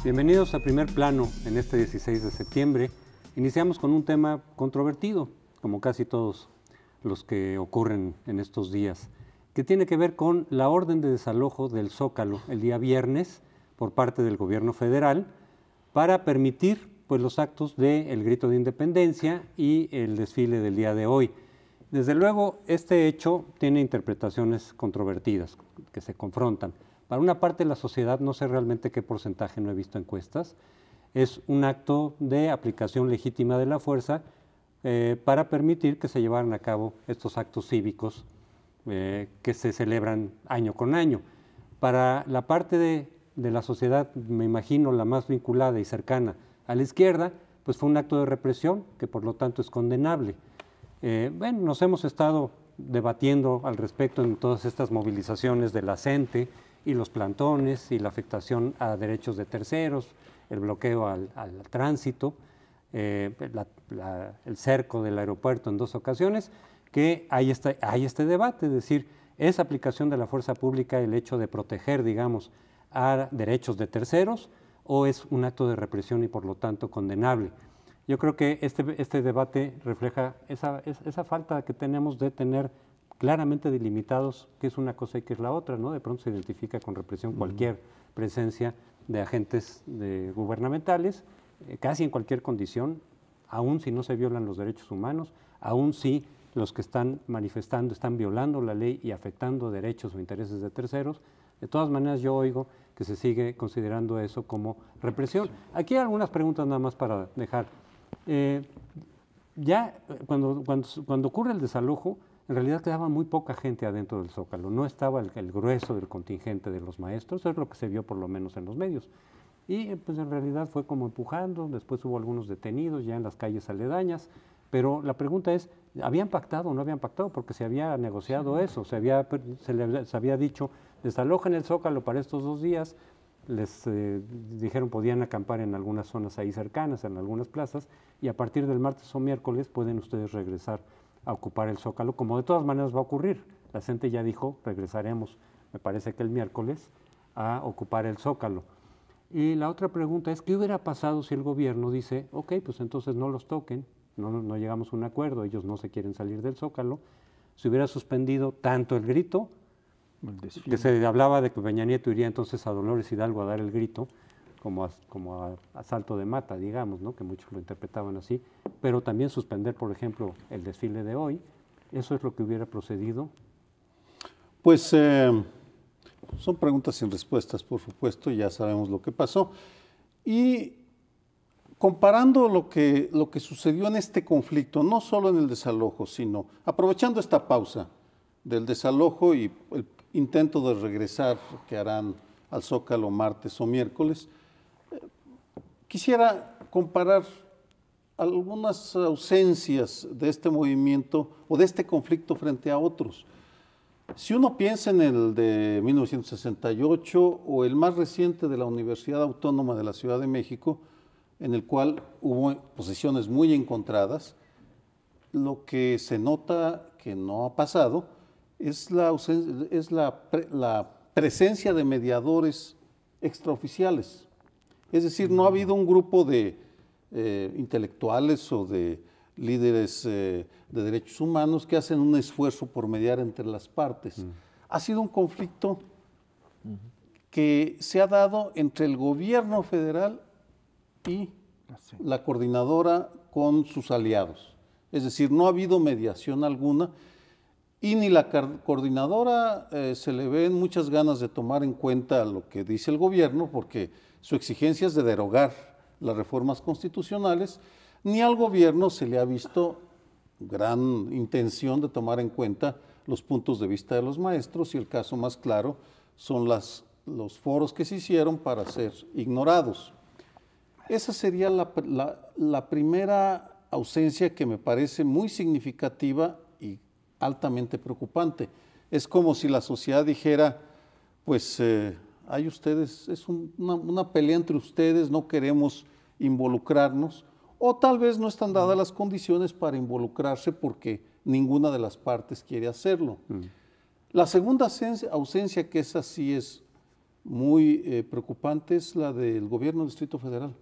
Bienvenidos a Primer Plano en este 16 de septiembre. Iniciamos con un tema controvertido, como casi todos los que ocurren en estos días, que tiene que ver con la orden de desalojo del Zócalo el día viernes por parte del gobierno federal para permitir los actos del grito de independencia y el desfile del día de hoy. Desde luego, este hecho tiene interpretaciones controvertidas que se confrontan. Para una parte de la sociedad, no sé realmente qué porcentaje, no he visto encuestas, es un acto de aplicación legítima de la fuerza para permitir que se llevaran a cabo estos actos cívicos que se celebran año con año. Para la parte de la sociedad, me imagino, la más vinculada y cercana a la izquierda, pues fue un acto de represión que por lo tanto es condenable. Bueno, nos hemos estado debatiendo al respecto en todas estas movilizaciones de la CENTE y los plantones y la afectación a derechos de terceros, el bloqueo al tránsito, el cerco del aeropuerto en 2 ocasiones, que hay este debate, es decir, ¿es aplicación de la fuerza pública el hecho de proteger, digamos, a derechos de terceros o es un acto de represión y por lo tanto condenable? Yo creo que este debate refleja esa falta que tenemos de tener claramente delimitados qué es una cosa y qué es la otra, ¿no? De pronto se identifica con represión cualquier presencia de agentes gubernamentales, casi en cualquier condición, aun si no se violan los derechos humanos, aun si los que están manifestando están violando la ley y afectando derechos o intereses de terceros. De todas maneras, yo oigo que se sigue considerando eso como represión. Aquí hay algunas preguntas nada más para dejar. Cuando ocurre el desalojo, en realidad quedaba muy poca gente adentro del Zócalo, no estaba el grueso del contingente de los maestros, eso es lo que se vio por lo menos en los medios. Y pues en realidad fue como empujando, después hubo algunos detenidos ya en las calles aledañas, pero la pregunta es, ¿habían pactado o no habían pactado? Porque se había negociado eso, se había dicho, desalojen el Zócalo para estos 2 días, les dijeron podían acampar en algunas zonas ahí cercanas, en algunas plazas, y a partir del martes o miércoles pueden ustedes regresar a ocupar el Zócalo, como de todas maneras va a ocurrir. La gente ya dijo, regresaremos, me parece que el miércoles, a ocupar el Zócalo. Y la otra pregunta es, ¿qué hubiera pasado si el gobierno dice, ok, pues entonces no los toquen, no llegamos a un acuerdo, ellos no se quieren salir del Zócalo? Se hubiera suspendido tanto el grito, que se hablaba de que Peña Nieto iría entonces a Dolores Hidalgo a dar el grito, como a salto de mata, digamos, ¿no? Que muchos lo interpretaban así, pero también suspender, por ejemplo, el desfile de hoy. ¿Eso es lo que hubiera procedido? Pues son preguntas sin respuestas, por supuesto, ya sabemos lo que pasó. Y comparando lo que sucedió en este conflicto, no solo en el desalojo, sino aprovechando esta pausa del desalojo y el intento de regresar que harán al Zócalo martes o miércoles, quisiera comparar algunas ausencias de este movimiento o de este conflicto frente a otros. Si uno piensa en el de 1968 o el más reciente de la Universidad Autónoma de la Ciudad de México, en el cual hubo posiciones muy encontradas, lo que se nota que no ha pasado es la presencia de mediadores extraoficiales. Es decir, no ha habido un grupo de intelectuales o de líderes de derechos humanos que hacen un esfuerzo por mediar entre las partes. Ha sido un conflicto que se ha dado entre el gobierno federal y la coordinadora con sus aliados. Es decir, no ha habido mediación alguna y ni la coordinadora se le ven muchas ganas de tomar en cuenta lo que dice el gobierno, porque su exigencia es de derogar las reformas constitucionales, ni al gobierno se le ha visto gran intención de tomar en cuenta los puntos de vista de los maestros, y el caso más claro son los foros que se hicieron para ser ignorados. Esa sería la primera ausencia que me parece muy significativa y altamente preocupante. Es como si la sociedad dijera, pues hay ustedes, es una pelea entre ustedes, no queremos involucrarnos, o tal vez no están dadas las condiciones para involucrarse porque ninguna de las partes quiere hacerlo. La segunda ausencia, que esa sí es muy preocupante es la del gobierno del Distrito Federal.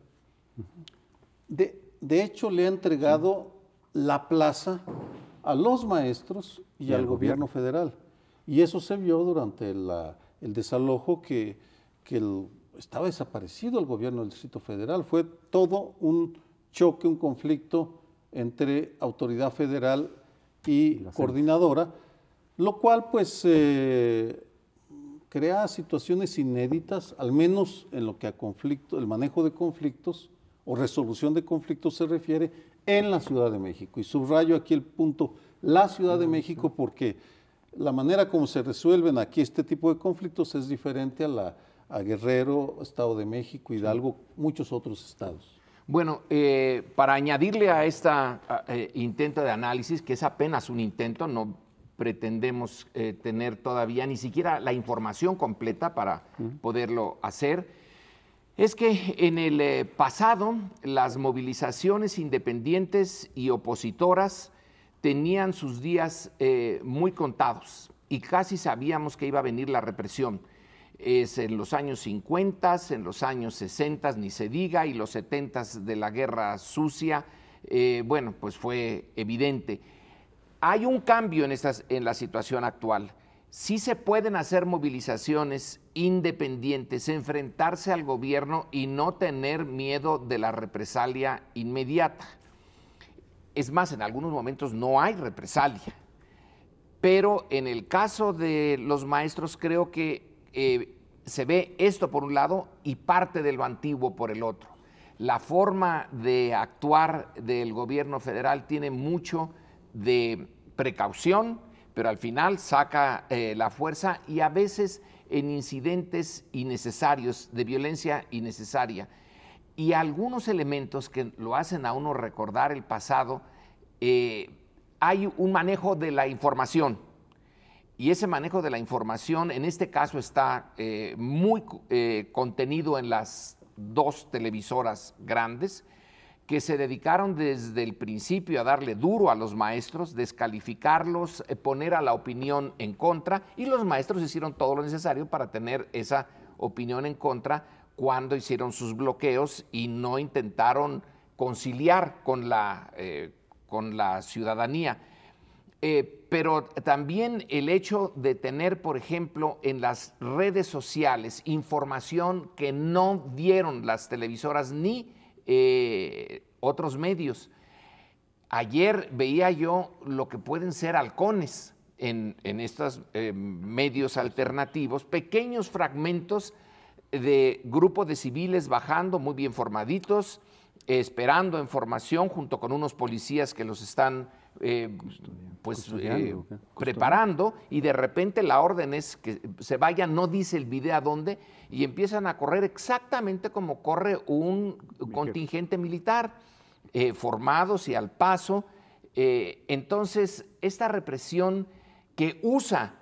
De hecho, le ha entregado la plaza a los maestros y al gobierno federal. Y eso se vio durante el desalojo que estaba desaparecido el gobierno del Distrito Federal. Fue todo un choque, un conflicto entre autoridad federal y coordinadora, lo cual pues crea situaciones inéditas, al menos en lo que a conflicto, el manejo de conflictos o resolución de conflictos se refiere en la Ciudad de México. Y subrayo aquí el punto, la Ciudad de México, porque la manera como se resuelven aquí este tipo de conflictos es diferente a Guerrero, Estado de México, Hidalgo, muchos otros estados. Bueno, para añadirle a esta intento de análisis, que es apenas un intento, no pretendemos tener todavía ni siquiera la información completa para poderlo hacer, es que en el pasado las movilizaciones independientes y opositoras tenían sus días muy contados y casi sabíamos que iba a venir la represión. Es en los años 50, en los años 60, ni se diga, y los 70 de la Guerra Sucia, bueno, pues fue evidente. Hay un cambio en la situación actual. Sí se pueden hacer movilizaciones independientes, enfrentarse al gobierno y no tener miedo de la represalia inmediata. Es más, en algunos momentos no hay represalia. Pero en el caso de los maestros creo que se ve esto por un lado y parte de lo antiguo por el otro. La forma de actuar del gobierno federal tiene mucho de precaución, pero al final saca la fuerza y a veces en incidentes innecesarios, de violencia innecesaria. Y algunos elementos que lo hacen a uno recordar el pasado, hay un manejo de la información. Y ese manejo de la información, en este caso, está muy contenido en las dos televisoras grandes, que se dedicaron desde el principio a darle duro a los maestros, descalificarlos, poner a la opinión en contra, y los maestros hicieron todo lo necesario para tener esa opinión en contra cuando hicieron sus bloqueos y no intentaron conciliar con la ciudadanía. Pero también el hecho de tener, por ejemplo, en las redes sociales información que no dieron las televisoras ni otros medios. Ayer veía yo lo que pueden ser halcones en estos medios alternativos, pequeños fragmentos de grupos de civiles bajando muy bien formaditos, esperando información junto con unos policías que los están preparando, y de repente la orden es que se vayan, no dice el video a dónde, y empiezan a correr exactamente como corre un contingente militar, formados y al paso. Entonces, esta represión que usa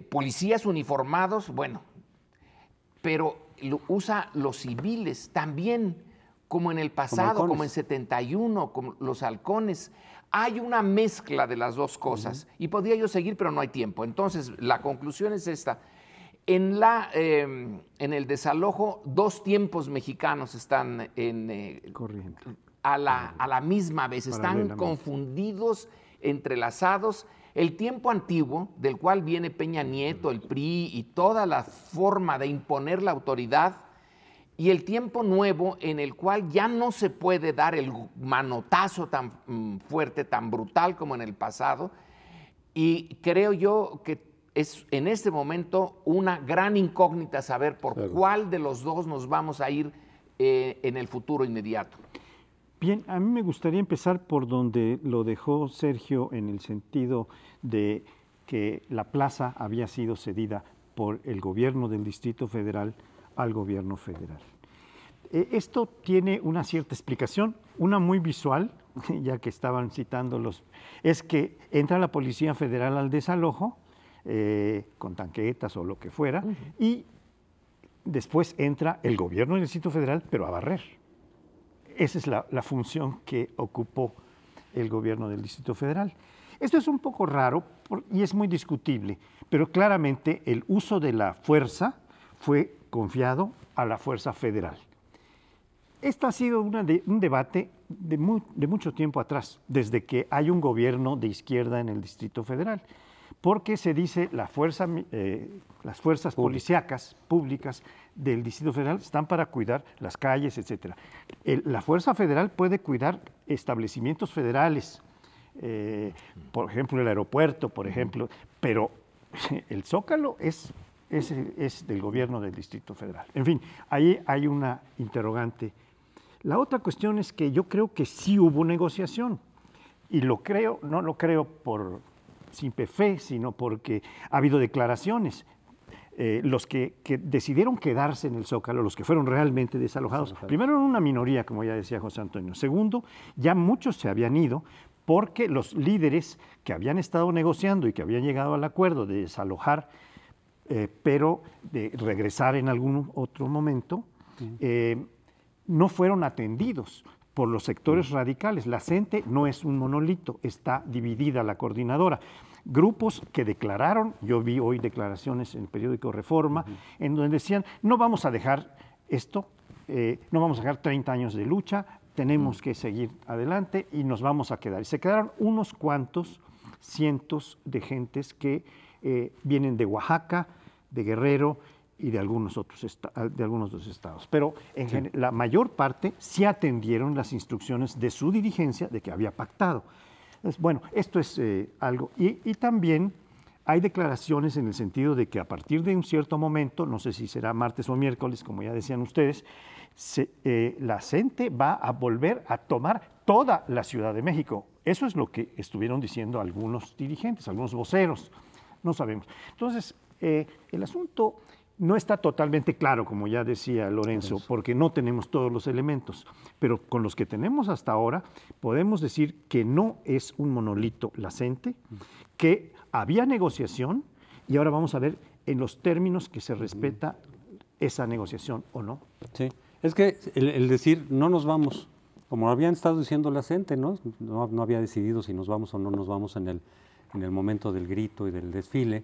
policías uniformados, bueno, pero lo usa los civiles también, como en el pasado, como en 71, como los halcones. Hay una mezcla de las dos cosas, y podría yo seguir, pero no hay tiempo. Entonces, la conclusión es esta. En el desalojo, dos tiempos mexicanos están a la misma vez, están confundidos, entrelazados. El tiempo antiguo, del cual viene Peña Nieto, el PRI y toda la forma de imponer la autoridad, y el tiempo nuevo en el cual ya no se puede dar el manotazo tan fuerte, tan brutal como en el pasado, y creo yo que es en este momento una gran incógnita saber por cuál de los dos nos vamos a ir en el futuro inmediato. Bien, a mí me gustaría empezar por donde lo dejó Sergio, en el sentido de que la plaza había sido cedida por el gobierno del Distrito Federal al gobierno federal. Esto tiene una cierta explicación, una muy visual, ya que estaban citándolos, es que entra la Policía Federal al desalojo, con tanquetas o lo que fuera, y después entra el gobierno del Distrito Federal, pero a barrer. Esa es la función que ocupó el gobierno del Distrito Federal. Esto es un poco raro y es muy discutible, pero claramente el uso de la fuerza fue confiado a la fuerza federal. Este ha sido un debate de mucho tiempo atrás, desde que hay un gobierno de izquierda en el Distrito Federal, porque se dice las fuerzas policíacas públicas del Distrito Federal están para cuidar las calles, etc. La Fuerza Federal puede cuidar establecimientos federales, por ejemplo el aeropuerto, por ejemplo, pero el Zócalo es del gobierno del Distrito Federal. En fin, ahí hay una interrogante. La otra cuestión es que yo creo que sí hubo negociación, y no lo creo por simple fe, sino porque ha habido declaraciones. Los que decidieron quedarse en el Zócalo, los que fueron realmente desalojados, primero eran una minoría, como ya decía José Antonio. Segundo, ya muchos se habían ido porque los líderes que habían estado negociando y que habían llegado al acuerdo de desalojar, pero de regresar en algún otro momento, no fueron atendidos por los sectores radicales. La CENTE no es un monolito, está dividida la coordinadora. Grupos que declararon, yo vi hoy declaraciones en el periódico Reforma, en donde decían, no vamos a dejar esto, no vamos a dejar 30 años de lucha, tenemos que seguir adelante y nos vamos a quedar. Y se quedaron unos cuantos cientos de gentes que vienen de Oaxaca, de Guerrero y de algunos otros estados. Pero la mayor parte sí atendieron las instrucciones de su dirigencia de que había pactado. Entonces, bueno, esto es algo. Y también hay declaraciones en el sentido de que a partir de un cierto momento, no sé si será martes o miércoles, como ya decían ustedes, la CENTE va a volver a tomar toda la Ciudad de México. Eso es lo que estuvieron diciendo algunos dirigentes, algunos voceros, no sabemos. Entonces, el asunto no está totalmente claro, como ya decía Lorenzo, porque no tenemos todos los elementos, pero con los que tenemos hasta ahora podemos decir que no es un monolito la CENTE, que había negociación y ahora vamos a ver en los términos que se respeta esa negociación o no. Sí, es que el decir no nos vamos, como habían estado diciendo la CENTE, ¿no? No había decidido si nos vamos o no nos vamos en el momento del grito y del desfile.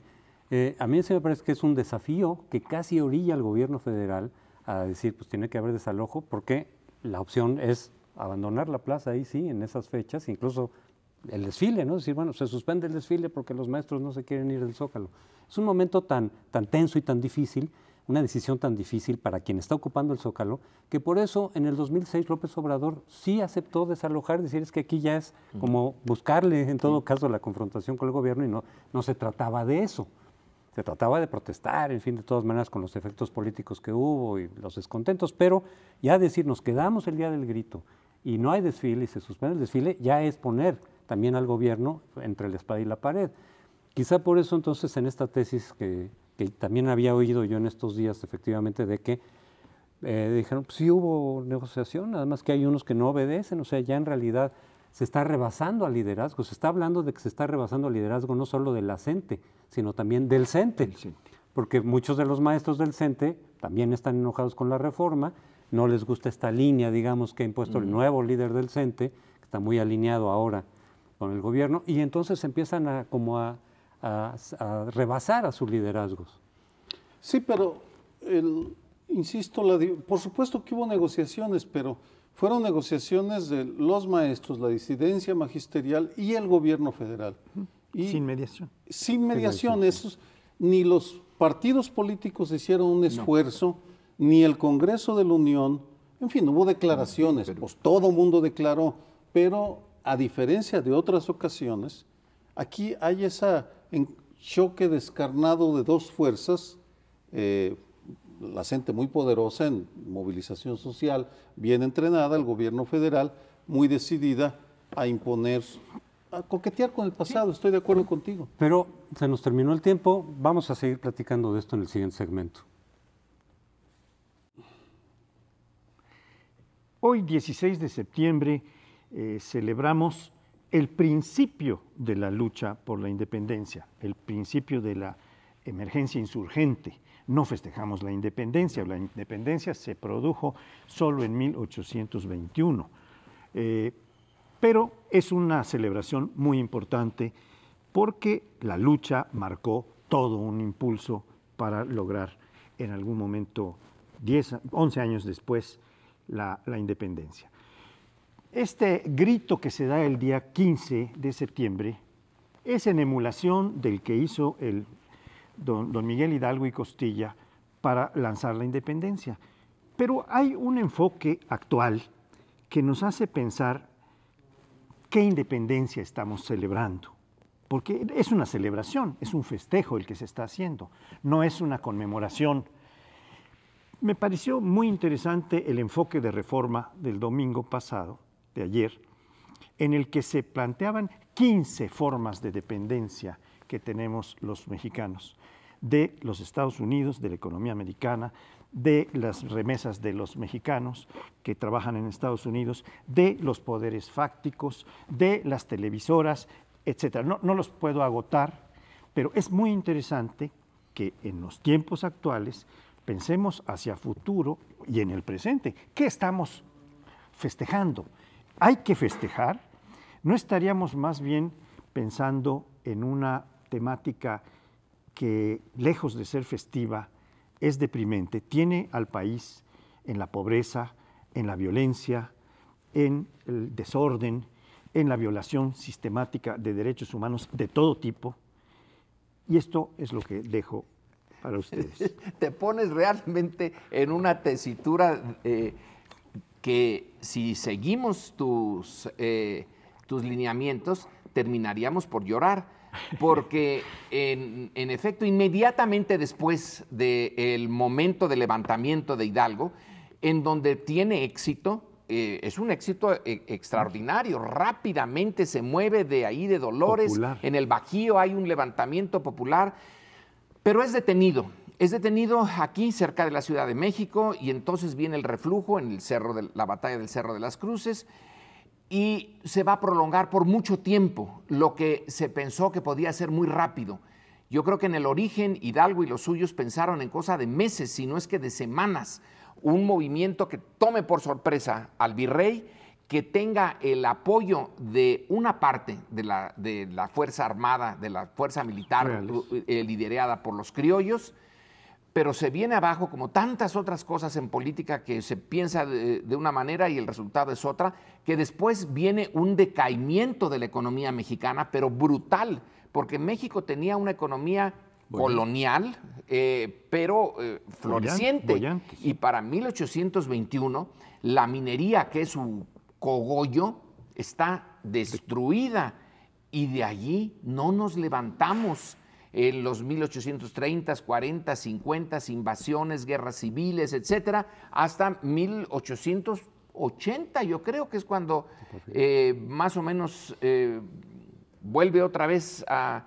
A mí sí me parece que es un desafío que casi orilla al gobierno federal a decir, pues tiene que haber desalojo, porque la opción es abandonar la plaza ahí sí, en esas fechas, incluso el desfile, ¿no? Decir, bueno, se suspende el desfile porque los maestros no se quieren ir del Zócalo. Es un momento tan tenso y tan difícil, una decisión tan difícil para quien está ocupando el Zócalo, que por eso en el 2006 López Obrador sí aceptó desalojar, decir es que aquí ya es como buscarle en todo caso la confrontación con el gobierno y no se trataba de eso. Se trataba de protestar, en fin, de todas maneras con los efectos políticos que hubo y los descontentos, pero ya decir nos quedamos el día del grito y no hay desfile y se suspende el desfile, ya es poner también al gobierno entre la espada y la pared. Quizá por eso entonces en esta tesis que también había oído yo en estos días efectivamente de que dijeron, pues sí hubo negociación, nada más que hay unos que no obedecen, o sea, ya en realidad se está rebasando al liderazgo, se está hablando de que se está rebasando al liderazgo no solo de la CENTE, sino también del CENTE, porque muchos de los maestros del CENTE también están enojados con la reforma, no les gusta esta línea, digamos, que ha impuesto el nuevo líder del CENTE, que está muy alineado ahora con el gobierno, y entonces empiezan a rebasar a sus liderazgos. Sí, pero, insisto, por supuesto que hubo negociaciones, pero fueron negociaciones de los maestros, la disidencia magisterial y el gobierno federal. Y sin mediación. Sin mediación. Ni los partidos políticos hicieron un esfuerzo, ni el Congreso de la Unión. En fin, hubo declaraciones, pues todo mundo declaró, pero a diferencia de otras ocasiones, aquí hay ese choque descarnado de dos fuerzas, la CENTE muy poderosa en movilización social, bien entrenada, el gobierno federal muy decidida a imponer, a coquetear con el pasado, estoy de acuerdo contigo. Pero se nos terminó el tiempo, vamos a seguir platicando de esto en el siguiente segmento. Hoy, 16 de septiembre, celebramos el principio de la lucha por la independencia, el principio de la emergencia insurgente. No festejamos la independencia se produjo solo en 1821, pero es una celebración muy importante porque la lucha marcó todo un impulso para lograr en algún momento, 11 años después, la independencia. Este grito que se da el día 15 de septiembre es en emulación del que hizo don Miguel Hidalgo y Costilla para lanzar la independencia. Pero hay un enfoque actual que nos hace pensar qué independencia estamos celebrando. Porque es una celebración, es un festejo el que se está haciendo, no es una conmemoración. Me pareció muy interesante el enfoque de Reforma del domingo pasado, de ayer, en el que se planteaban 15 formas de dependencia que tenemos los mexicanos, de los Estados Unidos, de la economía americana, de las remesas de los mexicanos que trabajan en Estados Unidos, de los poderes fácticos, de las televisoras, etcétera. No los puedo agotar, pero es muy interesante que en los tiempos actuales pensemos hacia futuro y en el presente. ¿Qué estamos festejando? ¿Hay que festejar? ¿No estaríamos más bien pensando en una temática que, lejos de ser festiva, es deprimente, tiene al país en la pobreza, en la violencia, en el desorden, en la violación sistemática de derechos humanos de todo tipo? Y esto es lo que dejo para ustedes. Te pones realmente en una tesitura que si seguimos tus lineamientos terminaríamos por llorar. Porque en efecto, inmediatamente después del momento de levantamiento de Hidalgo, en donde tiene éxito, es un éxito extraordinario, rápidamente se mueve de ahí de Dolores, popular. En el Bajío hay un levantamiento popular, pero es detenido aquí cerca de la Ciudad de México, y entonces viene el reflujo en la batalla del Cerro de las Cruces, y se va a prolongar por mucho tiempo, lo que se pensó que podía ser muy rápido. Yo creo que en el origen Hidalgo y los suyos pensaron en cosa de meses, si no es que de semanas, un movimiento que tome por sorpresa al virrey, que tenga el apoyo de una parte de la Fuerza Armada, de la Fuerza Militar liderada por los criollos, pero se viene abajo como tantas otras cosas en política que se piensa de una manera y el resultado es otra, que después viene un decaimiento de la economía mexicana, pero brutal, porque México tenía una economía colonial, pero floreciente. Bollante. Y para 1821, la minería, que es su cogollo, está destruida y de allí no nos levantamos. En los 1830, 40, 50, invasiones, guerras civiles, etcétera, hasta 1880, yo creo que es cuando más o menos vuelve otra vez a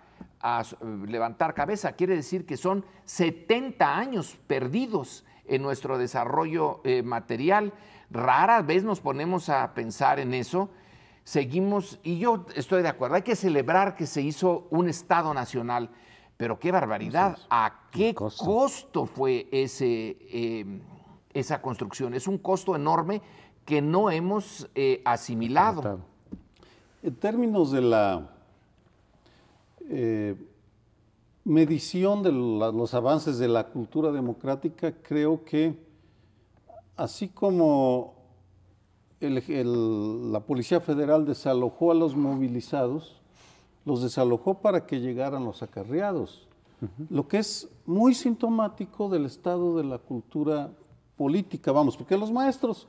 levantar cabeza. Quiere decir que son 70 años perdidos en nuestro desarrollo material. Rara vez nos ponemos a pensar en eso. Seguimos, y yo estoy de acuerdo, hay que celebrar que se hizo un Estado nacional. Pero qué barbaridad, ¿a qué costo fue esa construcción? Es un costo enorme que no hemos asimilado. En términos de la medición de los avances de la cultura democrática, creo que así como la Policía Federal desalojó a los movilizados, los desalojó para que llegaran los acarreados, lo que es muy sintomático del estado de la cultura política, porque los maestros,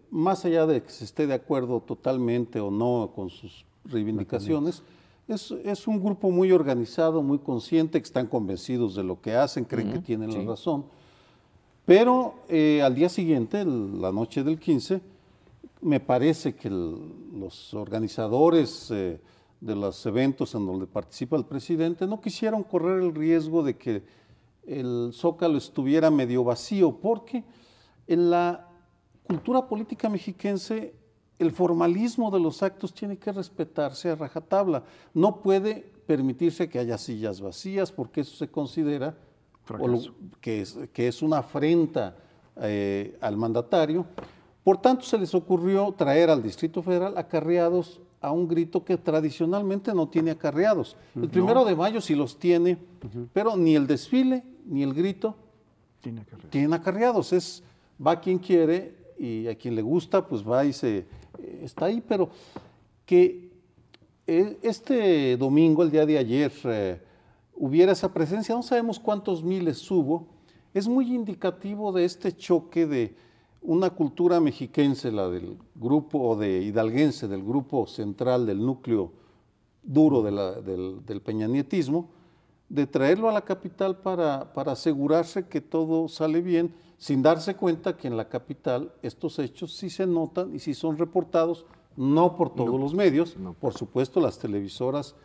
más allá de que se esté de acuerdo totalmente o no con sus reivindicaciones, es un grupo muy organizado, muy consciente, que están convencidos de lo que hacen, creen que tienen la razón, pero al día siguiente, la noche del 15, me parece que los organizadores de los eventos en donde participa el presidente no quisieron correr el riesgo de que el Zócalo estuviera medio vacío, porque en la cultura política mexiquense el formalismo de los actos tiene que respetarse a rajatabla. No puede permitirse que haya sillas vacías, porque eso se considera que es una afrenta al mandatario. Por tanto, se les ocurrió traer al Distrito Federal acarreados a un grito que tradicionalmente no tiene acarreados. El 1 de mayo sí los tiene, pero ni el desfile ni el grito tienen acarreados. Va quien quiere y a quien le gusta, pues va y está ahí, pero que este domingo, el día de ayer, hubiera esa presencia, no sabemos cuántos miles hubo, es muy indicativo de este choque de una cultura mexiquense, la del grupo, o de hidalguense, del grupo central, del núcleo duro del peñanietismo, de traerlo a la capital para asegurarse que todo sale bien, sin darse cuenta que en la capital estos hechos sí se notan y sí son reportados, no por todos los medios, por supuesto las televisoras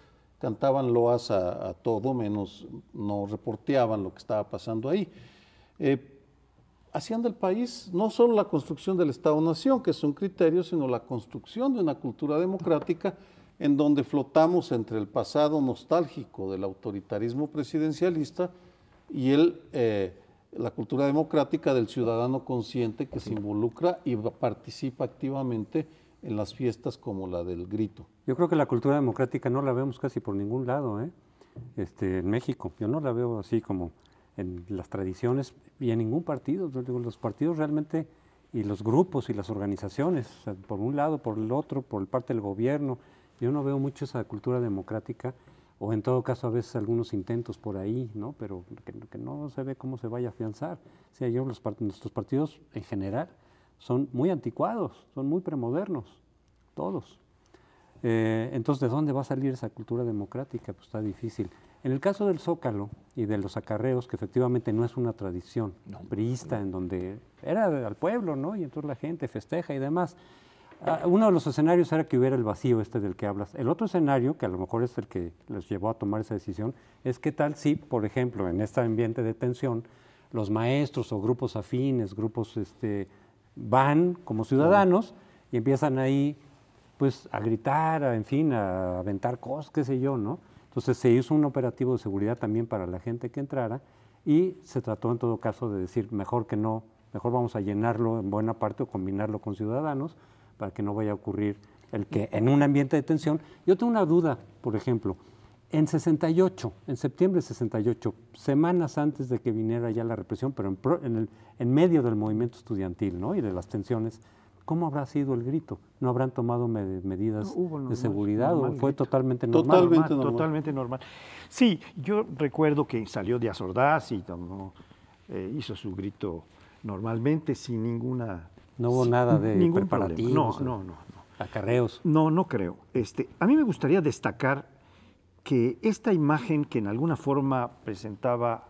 cantaban loas a todo, menos no reporteaban lo que estaba pasando ahí. Hacían del país no solo la construcción del Estado-Nación, que es un criterio, sino la construcción de una cultura democrática en donde flotamos entre el pasado nostálgico del autoritarismo presidencialista y la cultura democrática del ciudadano consciente que se involucra y participa activamente en las fiestas como la del grito. Yo creo que la cultura democrática no la vemos casi por ningún lado, en México. Yo no la veo así como en las tradiciones y en ningún partido. Los partidos realmente, y los grupos y las organizaciones, o sea, por un lado, por el otro, por parte del gobierno, yo no veo mucho esa cultura democrática, o en todo caso a veces algunos intentos por ahí, ¿no? Pero que no se ve cómo se vaya a afianzar. O sea, nuestros partidos en general son muy anticuados, son muy premodernos, todos. Entonces, ¿de dónde va a salir esa cultura democrática? Pues está difícil. En el caso del Zócalo y de los acarreos, que efectivamente no es una tradición priista, en donde era al pueblo, ¿no? Y entonces la gente festeja y demás. Uno de los escenarios era que hubiera el vacío del que hablas. El otro escenario, que a lo mejor es el que les llevó a tomar esa decisión, es qué tal si, por ejemplo, en este ambiente de tensión, los maestros o grupos afines, grupos van como ciudadanos y empiezan ahí pues a gritar, a aventar cosas, qué sé yo, ¿no? Entonces se hizo un operativo de seguridad también para la gente que entrara y se trató en todo caso de decir mejor vamos a llenarlo en buena parte o combinarlo con ciudadanos para que no vaya a ocurrir el que en un ambiente de tensión. Yo tengo una duda, por ejemplo, en septiembre de 68, semanas antes de que viniera ya la represión, pero en medio del movimiento estudiantil, ¿no? Y de las tensiones, ¿cómo habrá sido el grito? ¿No habrán tomado medidas de seguridad o fue totalmente normal? Totalmente normal. Sí, yo recuerdo que salió Díaz Ordaz y hizo su grito normalmente sin ninguna... No hubo nada de preparativos, no. Acarreos. No creo. A mí me gustaría destacar que esta imagen que en alguna forma presentaba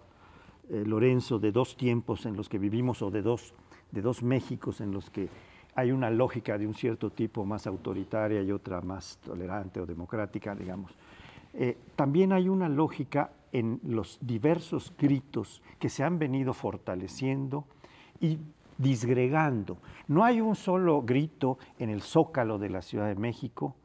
Lorenzo de dos tiempos en los que vivimos o de dos Méxicos en los que hay una lógica de un cierto tipo más autoritaria y otra más tolerante o democrática, digamos. También hay una lógica en los diversos gritos que se han venido fortaleciendo y disgregando. No hay un solo grito en el Zócalo de la Ciudad de México,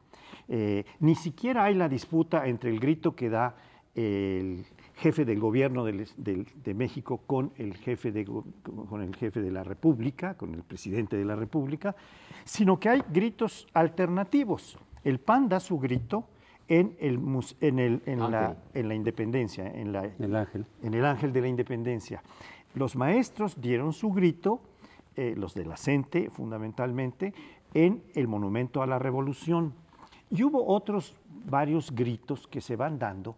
ni siquiera hay la disputa entre el grito que da el jefe del gobierno de México con el jefe de la República, con el presidente de la República, sino que hay gritos alternativos. El PAN da su grito en la Independencia, en el Ángel de la Independencia. Los maestros dieron su grito, los de la CENTE fundamentalmente, en el Monumento a la Revolución. Y hubo otros varios gritos que se van dando,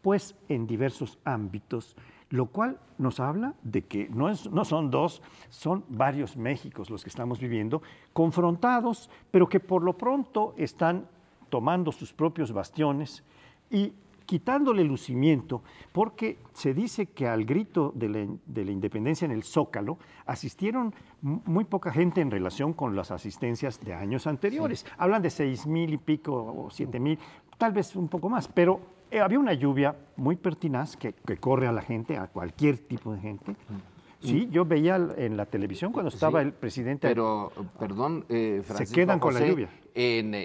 pues en diversos ámbitos, lo cual nos habla de que no son dos, son varios Méxicos los que estamos viviendo, confrontados, pero que por lo pronto están tomando sus propios bastiones y quitándole lucimiento, porque se dice que al grito de la independencia en el Zócalo asistieron muy poca gente en relación con las asistencias de años anteriores. Sí. Hablan de 6,000 y pico o 7,000, tal vez un poco más, pero había una lluvia muy pertinaz que corre a la gente, a cualquier tipo de gente. Sí, yo veía en la televisión cuando estaba el presidente. Pero, perdón, Francisco, se quedan con José, la lluvia.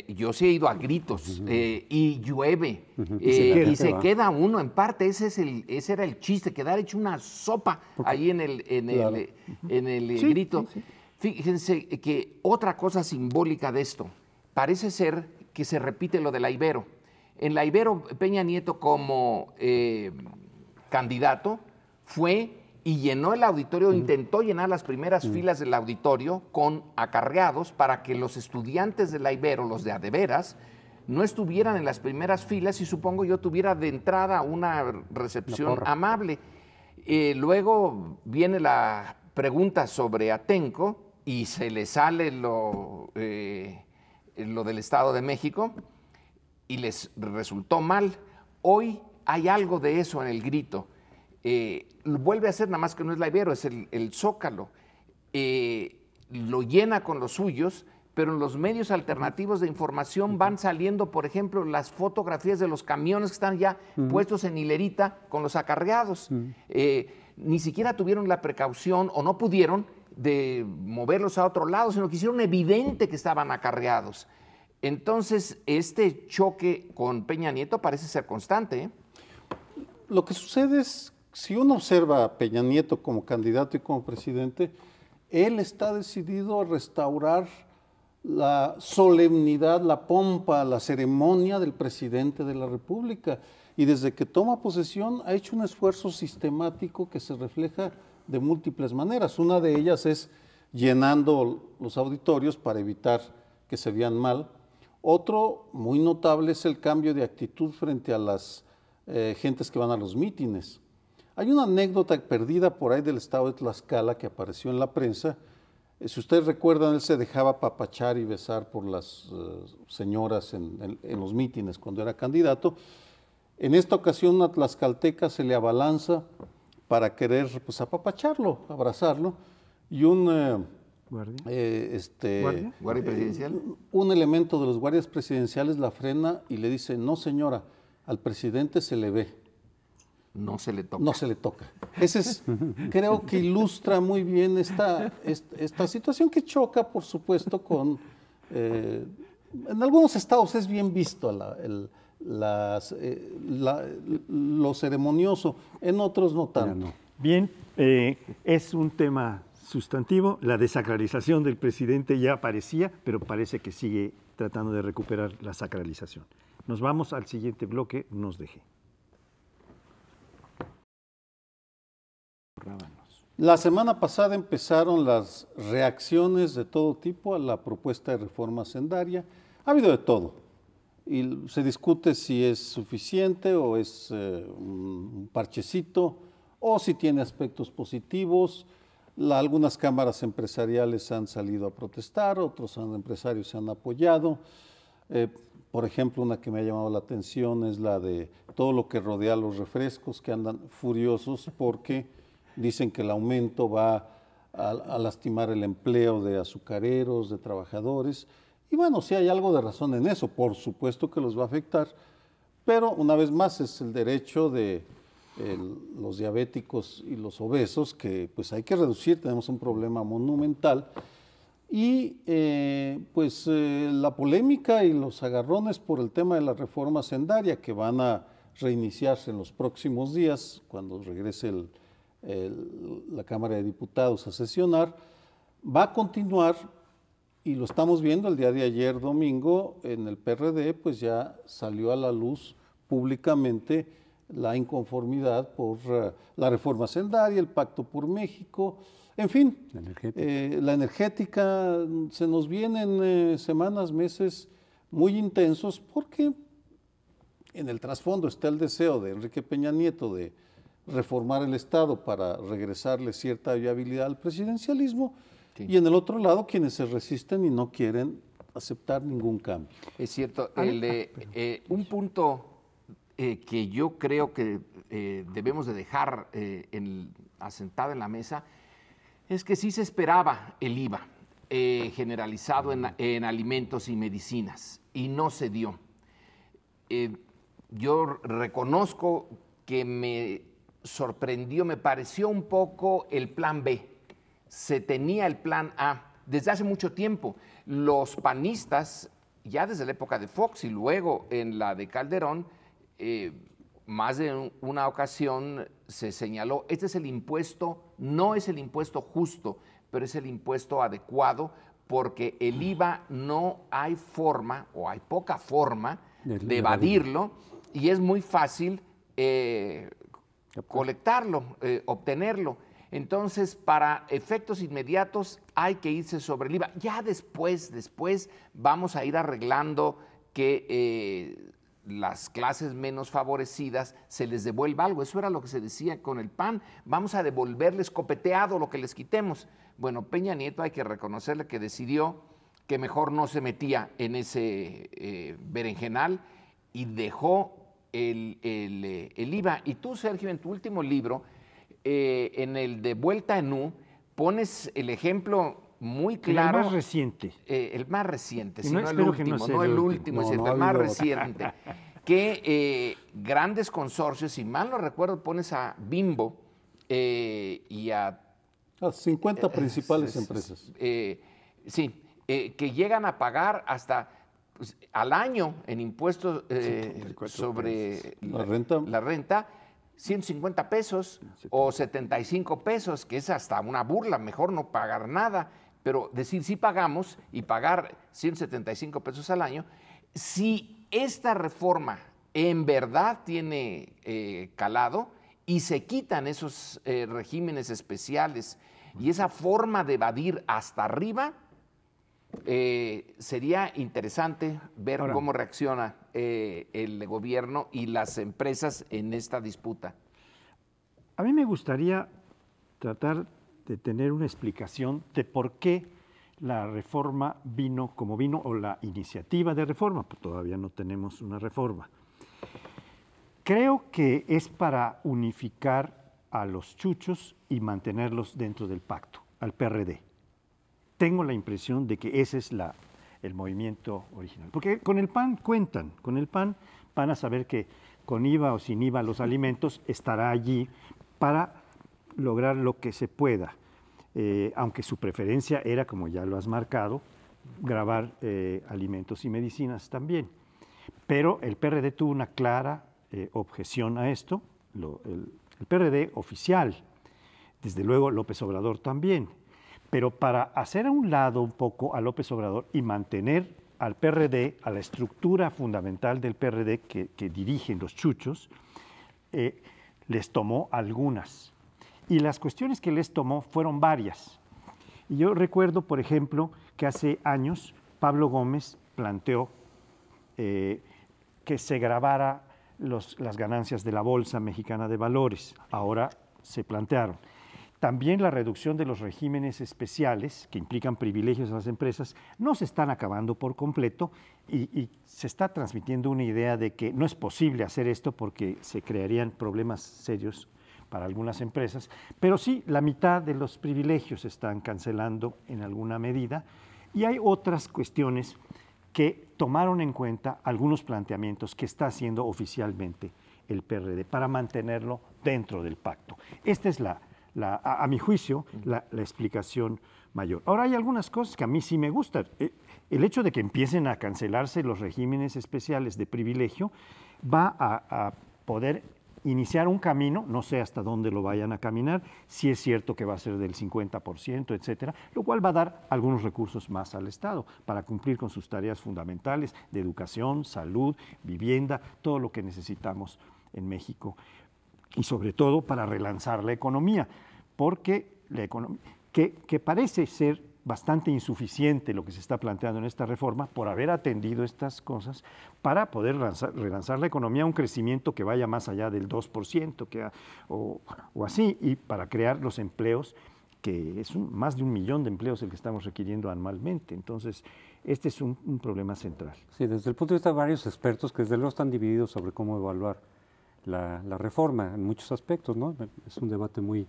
Yo sí he ido a gritos y llueve y se queda uno en parte. Ese era el chiste, quedar hecho una sopa ahí en el grito. Sí. Fíjense que otra cosa simbólica de esto, parece ser que se repite lo de la Ibero. En la Ibero, Peña Nieto como candidato fue y llenó el auditorio, intentó llenar las primeras filas del auditorio con acarreados para que los estudiantes de la Ibero, los de a de veras, no estuvieran en las primeras filas y supongo yo tuviera de entrada una recepción amable. Luego viene la pregunta sobre Atenco y se le sale lo del Estado de México y les resultó mal. Hoy hay algo de eso en el grito. Vuelve a ser, nada más que no es la Ibero, es el Zócalo. Lo llena con los suyos, pero en los medios alternativos de información van saliendo, por ejemplo, las fotografías de los camiones que están ya puestos en hilerita con los acarreados. Ni siquiera tuvieron la precaución o no pudieron de moverlos a otro lado, sino que hicieron evidente que estaban acarreados. Entonces, este choque con Peña Nieto parece ser constante, ¿eh? Lo que sucede es, si uno observa a Peña Nieto como candidato y como presidente, él está decidido a restaurar la solemnidad, la pompa, la ceremonia del presidente de la República. Y desde que toma posesión ha hecho un esfuerzo sistemático que se refleja de múltiples maneras. Una de ellas es llenando los auditorios para evitar que se vean mal. Otro muy notable es el cambio de actitud frente a las gentes que van a los mítines. Hay una anécdota perdida por ahí del estado de Tlaxcala que apareció en la prensa. Si ustedes recuerdan, él se dejaba apapachar y besar por las señoras en los mítines cuando era candidato. En esta ocasión una tlaxcalteca se le abalanza para querer pues, apapacharlo, abrazarlo, y un ¿Guardia presidencial? Un elemento de los guardias presidenciales la frena y le dice: no señora, al presidente se le ve. No se le toca. No se le toca. Ese es, creo que ilustra muy bien esta situación que choca, por supuesto, con... en algunos estados es bien visto lo ceremonioso, en otros no tanto. Bien, es un tema sustantivo. La desacralización del presidente ya aparecía, pero parece que sigue tratando de recuperar la sacralización. Nos vamos al siguiente bloque, nos deje. La semana pasada empezaron las reacciones de todo tipo a la propuesta de reforma hacendaria. Ha habido de todo y se discute si es suficiente o es un parchecito o si tiene aspectos positivos. Algunas cámaras empresariales han salido a protestar, otros empresarios se han apoyado. Por ejemplo, una que me ha llamado la atención es la de todo lo que rodea a los refrescos, que andan furiosos porque dicen que el aumento va a lastimar el empleo de azucareros, de trabajadores. Y bueno, sí hay algo de razón en eso, por supuesto que los va a afectar, pero una vez más es el derecho de los diabéticos y los obesos que pues hay que reducir, tenemos un problema monumental. Y la polémica y los agarrones por el tema de la reforma hacendaria que van a reiniciarse en los próximos días cuando regrese la Cámara de Diputados a sesionar, va a continuar y lo estamos viendo el día de ayer, domingo, en el PRD, pues ya salió a la luz públicamente la inconformidad por la reforma hacendaria, el Pacto por México, en fin, la energética. Se nos vienen semanas, meses muy intensos porque en el trasfondo está el deseo de Enrique Peña Nieto de reformar el Estado para regresarle cierta viabilidad al presidencialismo, sí, y en el otro lado quienes se resisten y no quieren aceptar ningún cambio. Es cierto, un punto que yo creo que debemos de dejar asentado en la mesa es que sí se esperaba el IVA generalizado en alimentos y medicinas y no se dio. Yo reconozco que me sorprendió, me pareció un poco el plan B. Se tenía el plan A desde hace mucho tiempo. Los panistas, ya desde la época de Fox y luego en la de Calderón, más de una ocasión se señaló, este es el impuesto, no es el impuesto justo, pero es el impuesto adecuado, porque el IVA no hay forma, o hay poca forma, de evadirlo, y es muy fácil colectarlo, obtenerlo. Entonces, para efectos inmediatos hay que irse sobre el IVA. Ya después vamos a ir arreglando que las clases menos favorecidas se les devuelva algo. Eso era lo que se decía con el PAN. Vamos a devolverles copeteado lo que les quitemos. Bueno, Peña Nieto hay que reconocerle que decidió que mejor no se metía en ese berenjenal y dejó el IVA. Y tú, Sergio, en tu último libro, en el de Vuelta en U, pones el ejemplo muy claro. El más reciente. El más reciente, si no, no el último, no el último, es el más reciente. Que grandes consorcios, si mal no recuerdo, pones a Bimbo y a... Las 50 principales empresas. Sí, que llegan a pagar hasta pues, al año en impuestos sobre la renta 150 pesos o 75 pesos, que es hasta una burla, mejor no pagar nada, pero decir sí pagamos y pagar 175 pesos al año, si esta reforma en verdad tiene calado y se quitan esos regímenes especiales y esa forma de evadir hasta arriba, sería interesante ver cómo reacciona el gobierno y las empresas en esta disputa. A mí me gustaría tratar de tener una explicación de por qué la reforma vino como vino, o la iniciativa de reforma, pues todavía no tenemos una reforma. Creo que es para unificar a los chuchos y mantenerlos dentro del pacto, al PRD. Tengo la impresión de que ese es el movimiento original. Porque con el PAN cuentan, con el PAN van a saber que con IVA o sin IVA los alimentos estará allí para lograr lo que se pueda. Aunque su preferencia era, como ya lo has marcado, gravar alimentos y medicinas también. Pero el PRD tuvo una clara objeción a esto, el PRD oficial, desde luego López Obrador también. Pero para hacer a un lado un poco a López Obrador y mantener al PRD, a la estructura fundamental del PRD que dirigen los chuchos, les tomó algunas. Y las cuestiones que les tomó fueron varias. Y yo recuerdo, por ejemplo, que hace años Pablo Gómez planteó que se grabara las ganancias de la Bolsa Mexicana de Valores. Ahora se plantearon. También la reducción de los regímenes especiales, que implican privilegios a las empresas, no se están acabando por completo y se está transmitiendo una idea de que no es posible hacer esto porque se crearían problemas serios para algunas empresas, pero sí, la mitad de los privilegios se están cancelando en alguna medida y hay otras cuestiones que tomaron en cuenta algunos planteamientos que está haciendo oficialmente el PRD para mantenerlo dentro del pacto. Esta es a mi juicio, la explicación mayor. Ahora, hay algunas cosas que a mí sí me gustan. El hecho de que empiecen a cancelarse los regímenes especiales de privilegio va a poder iniciar un camino, no sé hasta dónde lo vayan a caminar, si es cierto que va a ser del 50%, etcétera, lo cual va a dar algunos recursos más al Estado para cumplir con sus tareas fundamentales de educación, salud, vivienda, todo lo que necesitamos en México. Y sobre todo para relanzar la economía, porque la economía, que parece ser bastante insuficiente lo que se está planteando en esta reforma por haber atendido estas cosas para poder relanzar la economía a un crecimiento que vaya más allá del 2% o así, y para crear los empleos, que es más de 1 millón de empleos el que estamos requiriendo anualmente. Entonces, este es un problema central. Sí, desde el punto de vista de varios expertos que desde luego están divididos sobre cómo evaluar la reforma en muchos aspectos, ¿no? Es un debate muy,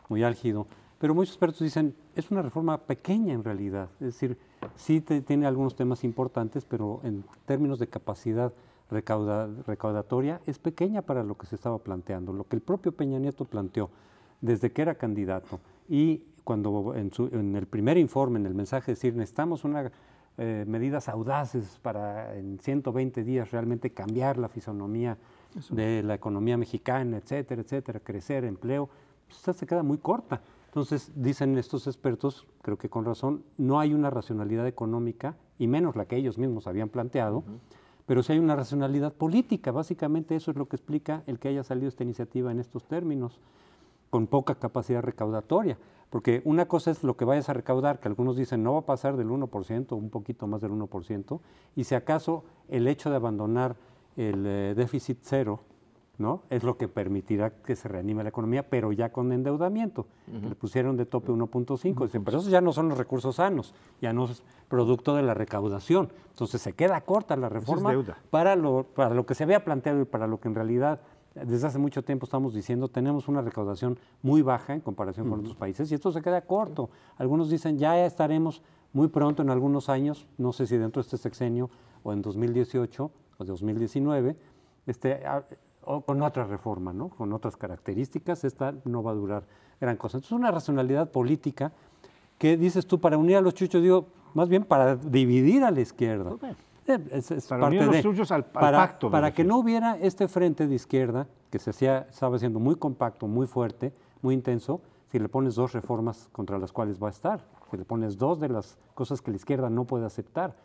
muy álgido, pero muchos expertos dicen es una reforma pequeña en realidad, es decir, sí tiene algunos temas importantes, pero en términos de capacidad recaudatoria es pequeña para lo que se estaba planteando, lo que el propio Peña Nieto planteó desde que era candidato y cuando en el primer informe, en el mensaje, decir necesitamos medidas audaces para en 120 días realmente cambiar la fisonomía de la economía mexicana, etcétera, etcétera, crecer, empleo, pues esta se queda muy corta. Entonces, dicen estos expertos, creo que con razón, no hay una racionalidad económica, y menos la que ellos mismos habían planteado, pero sí hay una racionalidad política. Básicamente eso es lo que explica el que haya salido esta iniciativa en estos términos. con poca capacidad recaudatoria. Porque una cosa es lo que vayas a recaudar, que algunos dicen no va a pasar del 1%, un poquito más del 1%, y si acaso el hecho de abandonar el déficit cero, ¿no?, es lo que permitirá que se reanime la economía, pero ya con endeudamiento. Le pusieron de tope 1.5, dicen, pero esos ya no son los recursos sanos, ya no es producto de la recaudación. Entonces se queda corta la reforma para lo que se había planteado y para lo que en realidad desde hace mucho tiempo estamos diciendo, tenemos una recaudación muy baja en comparación con otros países y esto se queda corto. Algunos dicen, ya estaremos muy pronto en algunos años, no sé si dentro de este sexenio o en 2018 o 2019, o con otra reforma, ¿no?, con otras características, esta no va a durar gran cosa. Entonces, una racionalidad política que dices tú, para unir a los chuchos, digo, más bien para dividir a la izquierda. Es para unir a los chuchos al pacto. Para que no hubiera este frente de izquierda, que estaba siendo muy compacto, muy fuerte, muy intenso, si le pones dos reformas contra las cuales va a estar, si le pones dos de las cosas que la izquierda no puede aceptar,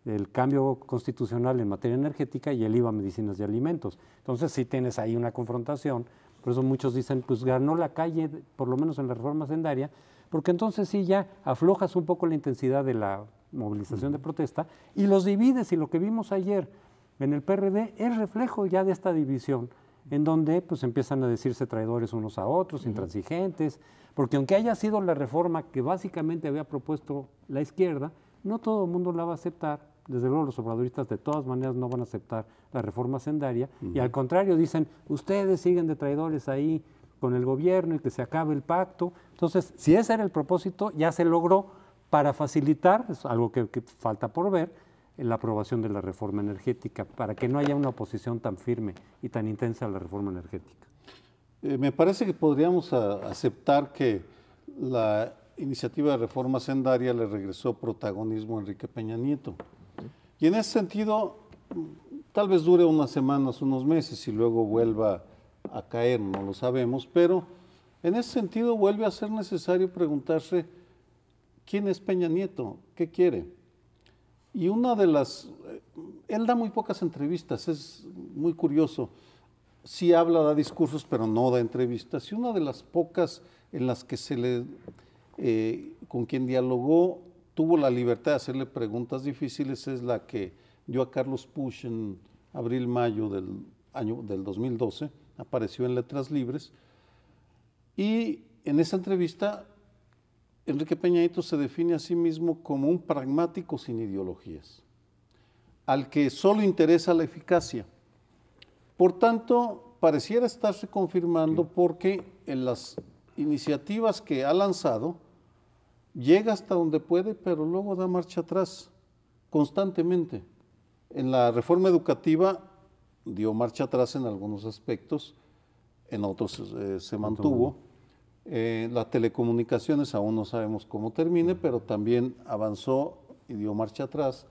el cambio constitucional en materia energética y el IVA a medicinas y alimentos. Entonces sí tienes ahí una confrontación, por eso muchos dicen, pues ganó la calle, por lo menos en la reforma hacendaria, porque entonces sí ya aflojas un poco la intensidad de la movilización de protesta y los divides, y lo que vimos ayer en el PRD es reflejo ya de esta división, en donde pues empiezan a decirse traidores unos a otros, intransigentes, porque aunque haya sido la reforma que básicamente había propuesto la izquierda, no todo el mundo la va a aceptar. Desde luego los obradoristas de todas maneras no van a aceptar la reforma hacendaria y al contrario dicen, ustedes siguen de traidores ahí con el gobierno y que se acabe el pacto. Entonces, si ese era el propósito, ya se logró para facilitar, es algo que falta por ver, la aprobación de la reforma energética, para que no haya una oposición tan firme y tan intensa a la reforma energética. Me parece que podríamos aceptar que la iniciativa de reforma hacendaria le regresó protagonismo a Enrique Peña Nieto. Y en ese sentido, tal vez dure unas semanas, unos meses y luego vuelva a caer, no lo sabemos, pero en ese sentido vuelve a ser necesario preguntarse quién es Peña Nieto, qué quiere. Y él da muy pocas entrevistas, es muy curioso. Sí habla, da discursos, pero no da entrevistas. Y una de las pocas en las que con quien dialogó, tuvo la libertad de hacerle preguntas difíciles, es la que dio a Carlos Puig en abril-mayo del 2012, apareció en Letras Libres, y en esa entrevista Enrique Peña Nieto se define a sí mismo como un pragmático sin ideologías, al que solo interesa la eficacia. Por tanto, pareciera estarse confirmando porque en las iniciativas que ha lanzado, llega hasta donde puede, pero luego da marcha atrás constantemente. En la reforma educativa dio marcha atrás en algunos aspectos, en otros se mantuvo. Las telecomunicaciones aún no sabemos cómo termine, pero también avanzó y dio marcha atrás.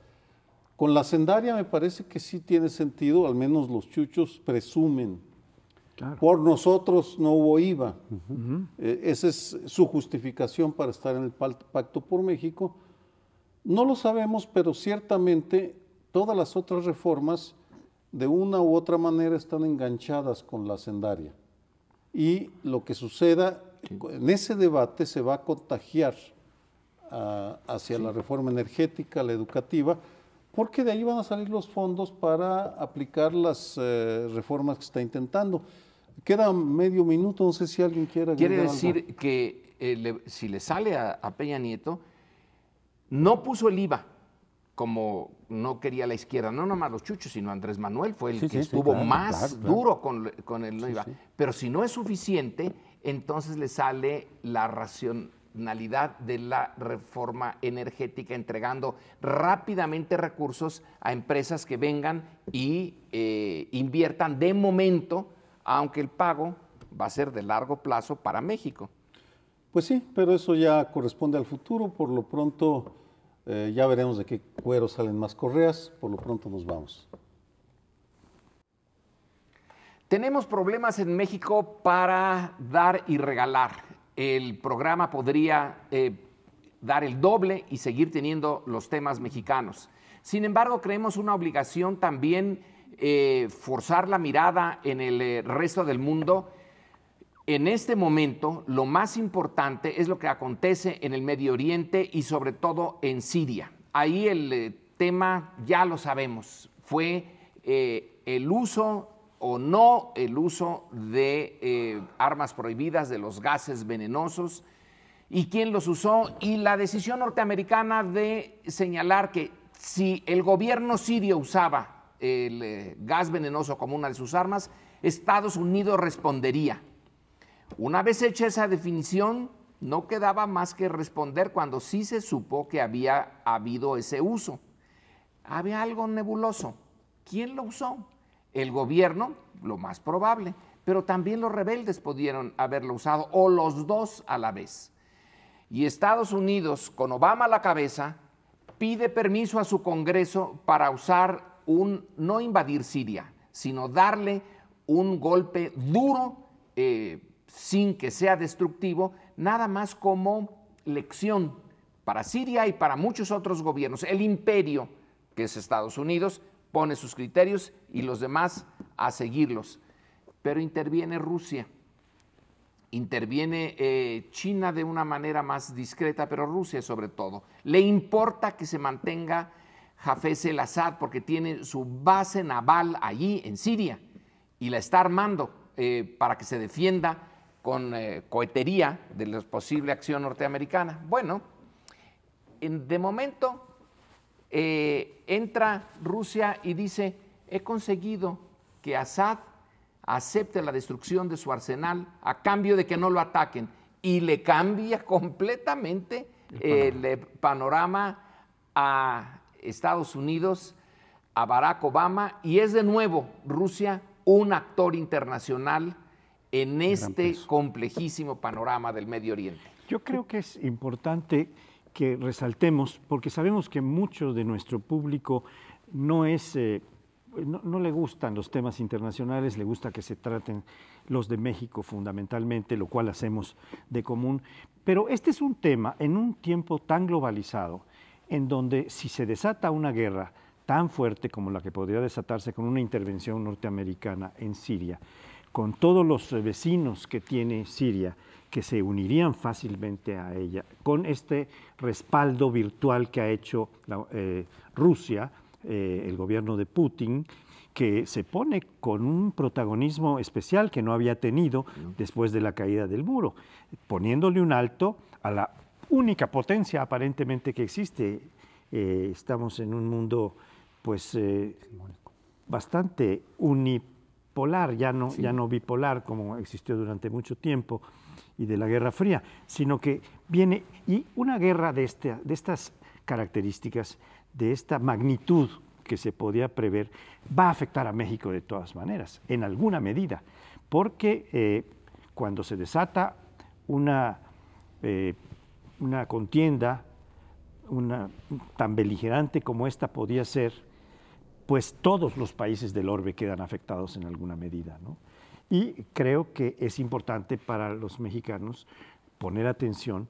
Con la hacendaria me parece que sí tiene sentido, al menos los chuchos presumen. Claro. Por nosotros no hubo IVA. Esa es su justificación para estar en el Pacto por México. No lo sabemos, pero ciertamente todas las otras reformas de una u otra manera están enganchadas con la hacendaria. Y lo que suceda en ese debate se va a contagiar hacia la reforma energética, la educativa, porque de ahí van a salir los fondos para aplicar las reformas que está intentando. Queda medio minuto, no sé si alguien quiere agregar algo. Quiere decir que si le sale a Peña Nieto, no puso el IVA como no quería la izquierda, no nomás los chuchos, sino Andrés Manuel fue el que estuvo más duro con el no IVA. Pero si no es suficiente, entonces le sale la racionalidad de la reforma energética, entregando rápidamente recursos a empresas que vengan y inviertan de momento, aunque el pago va a ser de largo plazo para México. Pues sí, pero eso ya corresponde al futuro. Por lo pronto ya veremos de qué cuero salen más correas. Por lo pronto nos vamos. Tenemos problemas en México para dar y regalar. El programa podría dar el doble y seguir teniendo los temas mexicanos. Sin embargo, creemos una obligación también forzar la mirada en el resto del mundo, en este momento lo más importante es lo que acontece en el Medio Oriente y sobre todo en Siria. Ahí el tema, ya lo sabemos, fue el uso o no el uso de armas prohibidas, de los gases venenosos, y quién los usó, y la decisión norteamericana de señalar que si el gobierno sirio usaba el gas venenoso como una de sus armas, Estados Unidos respondería. Una vez hecha esa definición, no quedaba más que responder cuando sí se supo que había habido ese uso. Había algo nebuloso. ¿Quién lo usó? El gobierno, lo más probable, pero también los rebeldes pudieron haberlo usado, o los dos a la vez. Y Estados Unidos, con Obama a la cabeza, pide permiso a su Congreso para usar no invadir Siria, sino darle un golpe duro, sin que sea destructivo, nada más como lección para Siria y para muchos otros gobiernos. El imperio, que es Estados Unidos, pone sus criterios y los demás a seguirlos. Pero interviene Rusia, interviene China de una manera más discreta, pero Rusia sobre todo. Le importa que se mantenga Hafez el-Assad porque tiene su base naval allí en Siria y la está armando para que se defienda con cohetería de la posible acción norteamericana. Bueno, de momento entra Rusia y dice, he conseguido que Assad acepte la destrucción de su arsenal a cambio de que no lo ataquen, y le cambia completamente el panorama a Estados Unidos, a Barack Obama, y es de nuevo Rusia un actor internacional en este complejísimo panorama del Medio Oriente. Yo creo que es importante que resaltemos, porque sabemos que mucho de nuestro público no le gustan los temas internacionales, le gusta que se traten los de México fundamentalmente, lo cual hacemos de común. Pero este es un tema en un tiempo tan globalizado, en donde si se desata una guerra tan fuerte como la que podría desatarse con una intervención norteamericana en Siria, con todos los vecinos que tiene Siria, que se unirían fácilmente a ella, con este respaldo virtual que ha hecho Rusia, el gobierno de Putin, que se pone con un protagonismo especial que no había tenido después de la caída del muro, poniéndole un alto a la única potencia aparentemente que existe. Estamos en un mundo pues bastante unipolar, ya no bipolar como existió durante mucho tiempo, y de la Guerra Fría, sino que viene, y una guerra de estas características, de esta magnitud que se podía prever, va a afectar a México de todas maneras, en alguna medida, porque cuando se desata una contienda tan beligerante como esta podía ser, pues todos los países del orbe quedan afectados en alguna medida, ¿no? Y creo que es importante para los mexicanos poner atención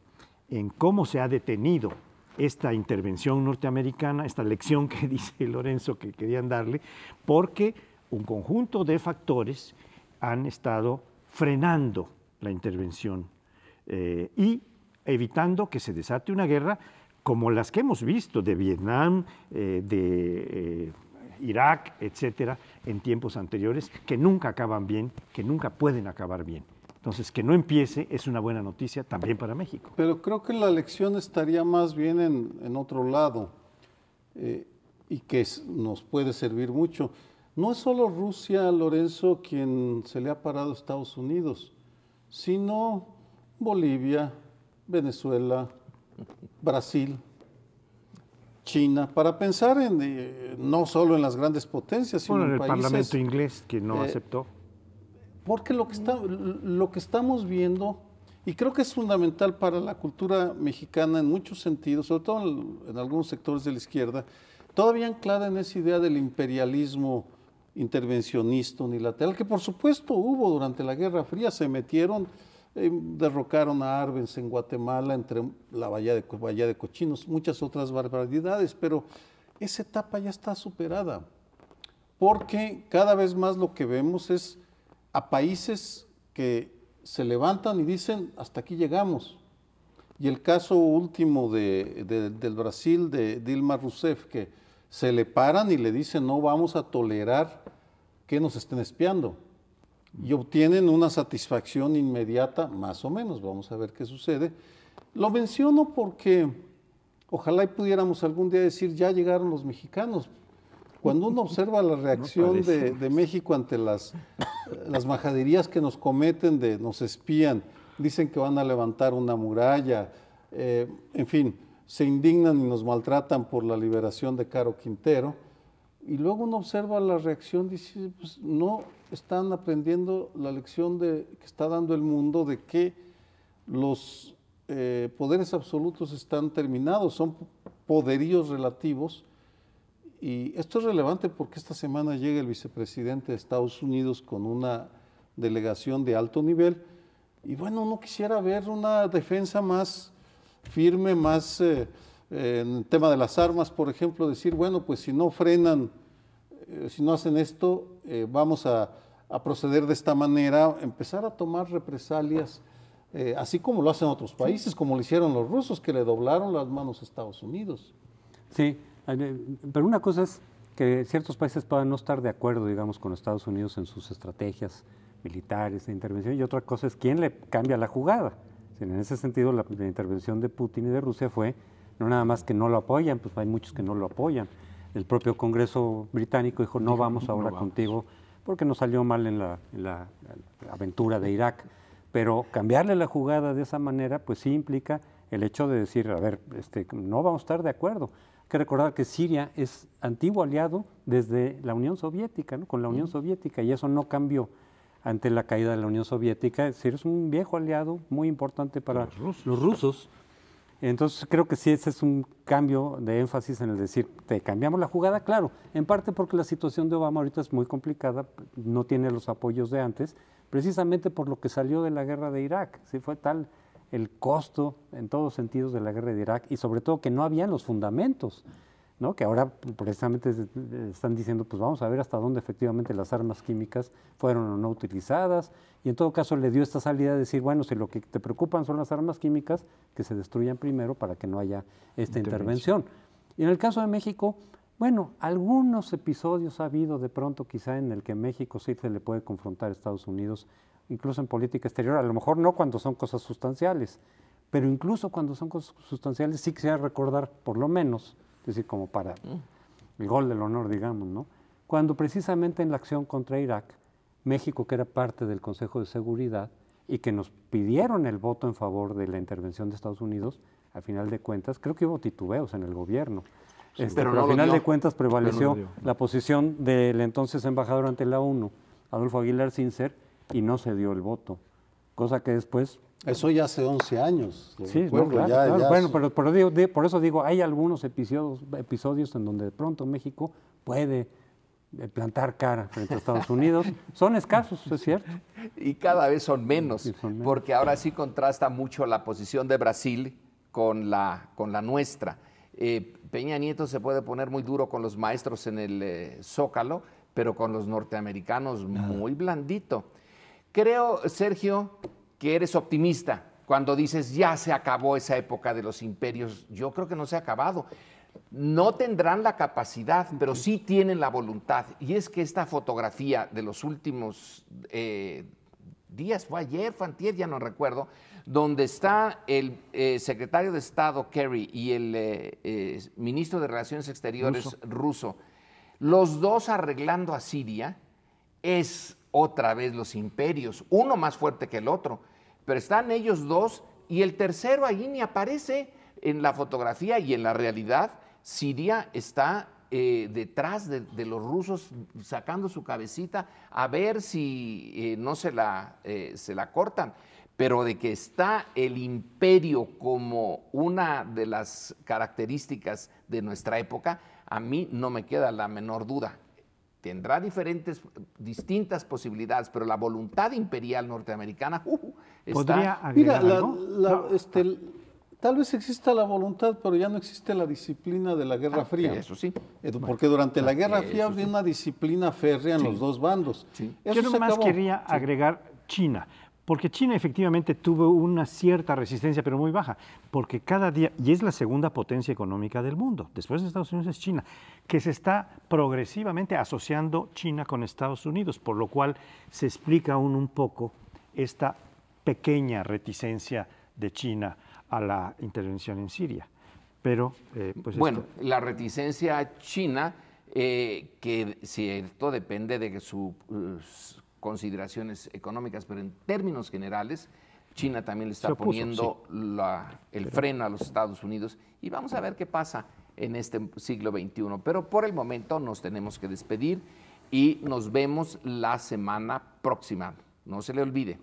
en cómo se ha detenido esta intervención norteamericana, esta lección que dice Lorenzo que querían darle, porque un conjunto de factores han estado frenando la intervención y evitando que se desate una guerra como las que hemos visto de Vietnam, de Irak, etcétera, en tiempos anteriores, que nunca acaban bien, que nunca pueden acabar bien. Entonces, que no empiece es una buena noticia también para México. Pero creo que la lección estaría más bien en otro lado, y que nos puede servir mucho. No es solo Rusia, Lorenzo, quien se le ha parado a Estados Unidos, sino Bolivia, Venezuela, Brasil, China, para pensar no solo en las grandes potencias, sino en el países, Parlamento inglés que no aceptó. Porque lo que estamos viendo, y creo que es fundamental para la cultura mexicana en muchos sentidos, sobre todo en algunos sectores de la izquierda, todavía anclada en esa idea del imperialismo intervencionista unilateral, que por supuesto hubo durante la Guerra Fría, se metieron, derrocaron a Arbenz en Guatemala, entre la Bahía de Cochinos, muchas otras barbaridades, pero esa etapa ya está superada, porque cada vez más lo que vemos es a países que se levantan y dicen, hasta aquí llegamos. Y el caso último del Brasil, de Dilma Rousseff, que se le paran y le dicen, no vamos a tolerar que nos estén espiando. Y obtienen una satisfacción inmediata, más o menos, vamos a ver qué sucede. Lo menciono porque ojalá y pudiéramos algún día decir, ya llegaron los mexicanos. Cuando uno observa la reacción de México ante las majaderías que nos cometen, nos espían, dicen que van a levantar una muralla, en fin, se indignan y nos maltratan por la liberación de Caro Quintero, y luego uno observa la reacción, dice, pues no están aprendiendo la lección que está dando el mundo de que los poderes absolutos están terminados, son poderíos relativos. Y esto es relevante porque esta semana llega el vicepresidente de Estados Unidos con una delegación de alto nivel y bueno, uno quisiera ver una defensa más firme, más en el tema de las armas, por ejemplo, decir, bueno, pues si no frenan, si no hacen esto, vamos a proceder de esta manera, empezar a tomar represalias, así como lo hacen otros países, como lo hicieron los rusos, que le doblaron las manos a Estados Unidos. Sí. Pero una cosa es que ciertos países puedan no estar de acuerdo, digamos, con Estados Unidos en sus estrategias militares de intervención, y otra cosa es quién le cambia la jugada. En ese sentido, la intervención de Putin y de Rusia fue no nada más que no lo apoyan, pues hay muchos que no lo apoyan. El propio Congreso británico dijo, no vamos ahora contigo porque nos salió mal en la aventura de Irak. Pero cambiarle la jugada de esa manera, pues sí implica el hecho de decir, a ver, no vamos a estar de acuerdo. Hay que recordar que Siria es antiguo aliado desde la Unión Soviética, ¿no? Con la Unión Soviética, y eso no cambió ante la caída de la Unión Soviética. Es decir, es un viejo aliado muy importante para los rusos. Entonces creo que sí, ese es un cambio de énfasis en el decir, te cambiamos la jugada, claro, en parte porque la situación de Obama ahorita es muy complicada, no tiene los apoyos de antes, precisamente por lo que salió de la guerra de Irak. Sí, fue tal el costo en todos sentidos de la guerra de Irak y sobre todo que no habían los fundamentos, ¿no? Que ahora precisamente están diciendo, pues vamos a ver hasta dónde efectivamente las armas químicas fueron o no utilizadas, y en todo caso le dio esta salida de decir, bueno, si lo que te preocupan son las armas químicas, que se destruyan primero para que no haya esta intervención. Y en el caso de México, bueno, algunos episodios ha habido de pronto quizá en el que México sí se le puede confrontar a Estados Unidos, incluso en política exterior, a lo mejor no cuando son cosas sustanciales, pero incluso cuando son cosas sustanciales sí quisiera recordar, por lo menos, es decir, como para el gol del honor, digamos, ¿no? Cuando precisamente en la acción contra Irak, México, que era parte del Consejo de Seguridad y que nos pidieron el voto en favor de la intervención de Estados Unidos, al final de cuentas, creo que hubo titubeos en el gobierno, pero al final de cuentas prevaleció la posición del entonces embajador ante la ONU, Adolfo Aguilar Sincer, y no se dio el voto, cosa que después... Eso ya hace 11 años. Sí, no, claro, claro. Bueno, pero por eso digo, hay algunos episodios en donde de pronto México puede plantar cara frente a Estados Unidos. Son escasos, es cierto. Y cada vez son menos, porque ahora sí contrasta mucho la posición de Brasil con la nuestra. Peña Nieto se puede poner muy duro con los maestros en el Zócalo, pero con los norteamericanos muy blandito. Creo, Sergio, que eres optimista cuando dices ya se acabó esa época de los imperios. Yo creo que no se ha acabado. No tendrán la capacidad, pero sí tienen la voluntad. Y es que esta fotografía de los últimos días, fue ayer, fue antier, ya no recuerdo, donde está el secretario de Estado Kerry y el ministro de Relaciones Exteriores ruso, los dos arreglando a Siria, es otra vez los imperios, uno más fuerte que el otro, pero están ellos dos y el tercero ahí ni aparece en la fotografía, y en la realidad Siria está detrás de los rusos sacando su cabecita a ver si no se la cortan, pero de que está el imperio como una de las características de nuestra época, a mí no me queda la menor duda. Tendrá distintas posibilidades, pero la voluntad imperial norteamericana está... ¿Podría agregar algo? Tal vez exista la voluntad, pero ya no existe la disciplina de la Guerra Fría. Eso sí. Porque durante la Guerra Fría había una disciplina férrea en los dos bandos. Yo nomás quería agregar China, porque China efectivamente tuvo una cierta resistencia, pero muy baja, porque cada día, y es la segunda potencia económica del mundo, después de Estados Unidos es China, que se está progresivamente asociando China con Estados Unidos, por lo cual se explica aún un poco esta pequeña reticencia de China a la intervención en Siria. Pero, pues bueno, la reticencia china, que cierto depende de sus consideraciones económicas, pero en términos generales, China también le está poniendo el freno a los Estados Unidos, y vamos a ver qué pasa en este siglo XXI. Pero por el momento nos tenemos que despedir y nos vemos la semana próxima. No se le olvide.